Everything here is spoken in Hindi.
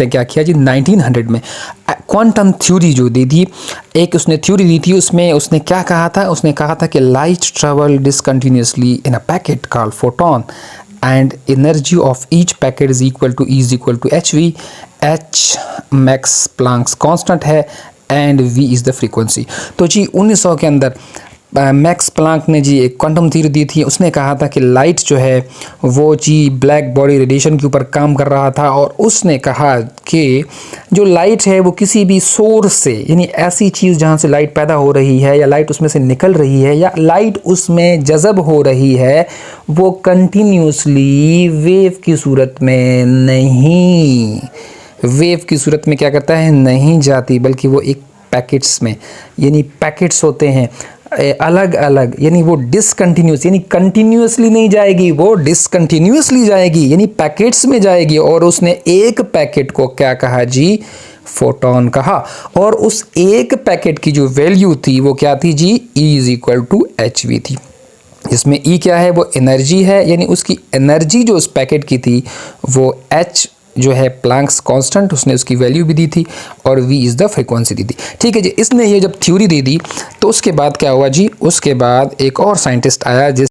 ने क्या किया जी 1900 में क्वांटम थ्योरी जो दी थी, एक उसने थ्योरी दी थी, उसमें उसने क्या कहा था, उसने कहा था कि light travel discontinuously in a packet called photon and energy of each packet is equal to H V, H Max Planck's constant है and V is the frequency. तो जी 1900 के अंदर मैक्स प्लांक ने जी एक क्वांटम थ्योरी दी थी। उसने कहा था कि लाइट जो है वो जी ब्लैक बॉडी रेडिएशन के ऊपर काम कर रहा था, और उसने कहा कि जो लाइट है वो किसी भी सोर्स से, यानी ऐसी चीज़ जहाँ से लाइट पैदा हो रही है या लाइट उसमें से निकल रही है या लाइट उसमें जज़ब हो रही है, वो कंटिन्यूसली वेव की सूरत में नहीं, वेव की सूरत में क्या करता है, नहीं जाती, बल्कि वो एक पैकेट्स में, यानी पैकेट्स होते हैं अलग अलग, यानी वो डिसकंटिन्यूस, यानी कंटिन्यूसली नहीं जाएगी, वो डिसकंटिन्यूसली जाएगी, यानी पैकेट्स में जाएगी। और उसने एक पैकेट को क्या कहा जी, फोटोन कहा। और उस एक पैकेट की जो वैल्यू थी वो क्या थी जी, E is equal to H V थी। इसमें E क्या है, वो एनर्जी है, यानी उसकी एनर्जी जो उस पैकेट की थी वो H जो है प्लांक्स कांस्टेंट, उसने उसकी वैल्यू भी दी थी, और V इज़ द फ्रीक्वेंसी दी थी। ठीक है जी, इसने ये जब थ्योरी दे दी तो उसके बाद क्या हुआ जी, उसके बाद एक और साइंटिस्ट आया जिस